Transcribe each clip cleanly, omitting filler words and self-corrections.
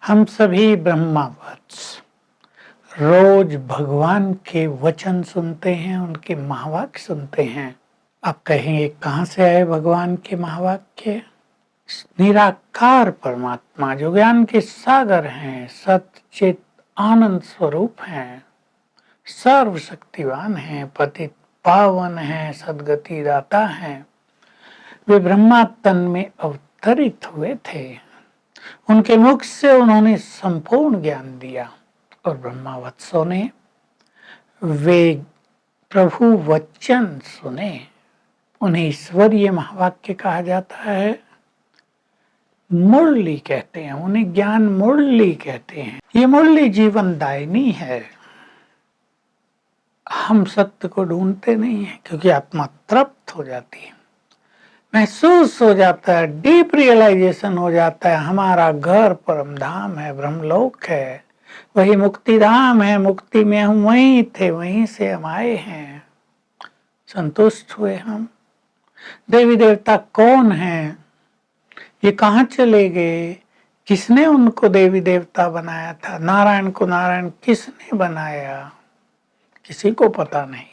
हम सभी ब्रह्मावत्स रोज भगवान के वचन सुनते हैं, उनके महावाक्य सुनते हैं। आप कहेंगे कहाँ से आए भगवान के महावाक्य? निराकार परमात्मा जो ज्ञान के सागर हैं, सच्चित आनंद स्वरूप हैं, सर्वशक्तिवान हैं, पतित पावन हैं, सदगति दाता हैं, वे ब्रह्मा तन में अवतरित हुए थे। उनके मुख से उन्होंने संपूर्ण ज्ञान दिया और ब्रह्मावत्सों ने वे प्रभु वचन सुने। उन्हें ईश्वरीय महावाक्य कहा जाता है, मुरली कहते हैं, उन्हें ज्ञान मुरली कहते हैं। ये मुरली जीवन दायिनी है। हम सत्य को ढूंढते नहीं हैं क्योंकि आत्मा तृप्त हो जाती है, महसूस हो जाता है, डीप रियलाइजेशन हो जाता है हमारा घर परम धाम है, ब्रह्मलोक है, वही मुक्ति धाम है, मुक्ति में हम वहीं थे, वहीं से हम आए हैं। संतुष्ट हुए हम। देवी देवता कौन हैं? ये कहाँ चले गए? किसने उनको देवी देवता बनाया था? नारायण को नारायण किसने बनाया? किसी को पता नहीं।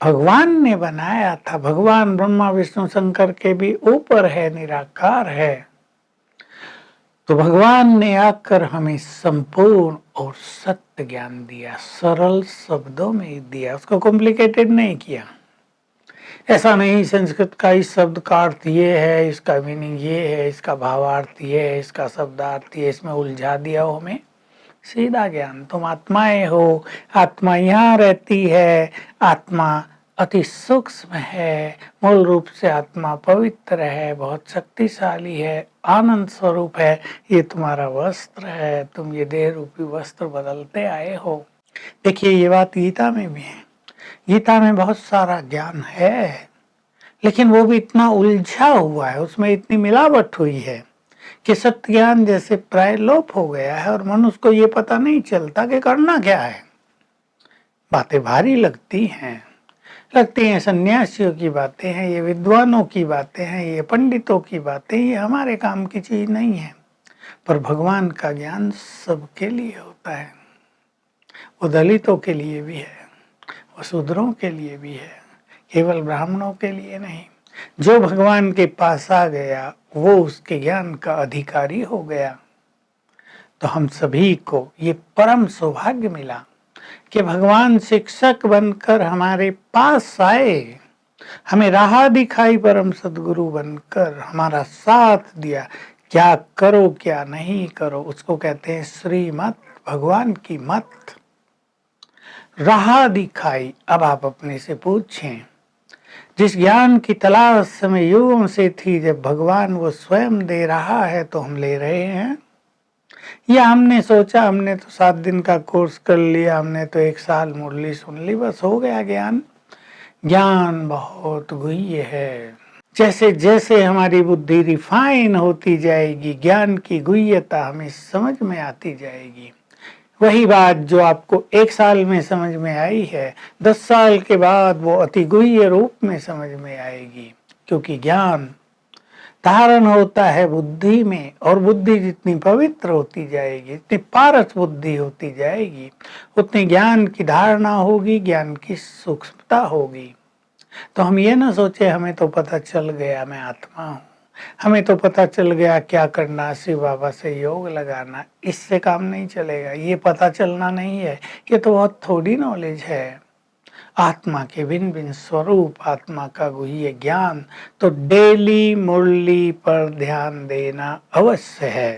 भगवान ने बनाया था। भगवान ब्रह्मा विष्णु शंकर के भी ऊपर है, निराकार है। तो भगवान ने आकर हमें संपूर्ण और सत्य ज्ञान दिया, सरल शब्दों में दिया, उसको कॉम्प्लिकेटेड नहीं किया। ऐसा नहीं संस्कृत का इस शब्द का अर्थ ये है, इसका मीनिंग ये है, इसका भावार्थ ये है, इसका शब्दार्थ ये, इसमें उलझा दिया हो हमें। सीधा ज्ञान, तुम आत्माएं हो, आत्मा यहाँ रहती है, आत्मा अति सूक्ष्म है, मूल रूप से आत्मा पवित्र है, बहुत शक्तिशाली है, आनंद स्वरूप है, ये तुम्हारा वस्त्र है, तुम ये देह रूपी वस्त्र बदलते आए हो। देखिए ये बात गीता में भी है। गीता में बहुत सारा ज्ञान है, लेकिन वो भी इतना उलझा हुआ है, उसमें इतनी मिलावट हुई है कि सत्य ज्ञान जैसे प्राय लोप हो गया है और मनुष्य को ये पता नहीं चलता कि करना क्या है। बातें भारी लगती हैं, सन्यासियों की बातें हैं, ये विद्वानों की बातें हैं, ये पंडितों की बातें, ये हमारे काम की चीज नहीं है। पर भगवान का ज्ञान सबके लिए होता है। वो दलितों के लिए भी है, वो शूद्रों के लिए भी है, केवल ब्राह्मणों के लिए नहीं। जो भगवान के पास आ गया वो उसके ज्ञान का अधिकारी हो गया। तो हम सभी को ये परम सौभाग्य मिला कि भगवान शिक्षक बनकर हमारे पास आए, हमें राह दिखाई, परम सदगुरु बनकर हमारा साथ दिया। क्या करो क्या नहीं करो उसको कहते हैं श्रीमत, भगवान की मत, राह दिखाई। अब आप अपने से पूछें, जिस ज्ञान की तलाश समय युगों से थी, जब भगवान वो स्वयं दे रहा है तो हम ले रहे हैं, या हमने सोचा हमने तो 7 दिन का कोर्स कर लिया, हमने तो 1 साल मुरली सुन ली, बस हो गया ज्ञान। ज्ञान बहुत गुह्य है। जैसे जैसे हमारी बुद्धि रिफाइन होती जाएगी, ज्ञान की गुह्यता हमें समझ में आती जाएगी। वही बात जो आपको 1 साल में समझ में आई है, 10 साल के बाद वो अति गुह्य रूप में समझ में आएगी, क्योंकि ज्ञान धारण होता है बुद्धि में, और बुद्धि जितनी पवित्र होती जाएगी, जितनी पारस बुद्धि होती जाएगी, उतनी ज्ञान की धारणा होगी, ज्ञान की सूक्ष्मता होगी। तो हम ये ना सोचे हमें तो पता चल गया मैं आत्मा हूँ, हमें तो पता चल गया क्या करना, शिव बाबा से योग लगाना, इससे काम नहीं चलेगा। ये पता चलना नहीं है, ये तो बहुत थोड़ी नॉलेज है। आत्मा के भिन्न भिन्न स्वरूप, आत्मा का गुह्य ज्ञान, तो डेली मुरली पर ध्यान देना अवश्य है।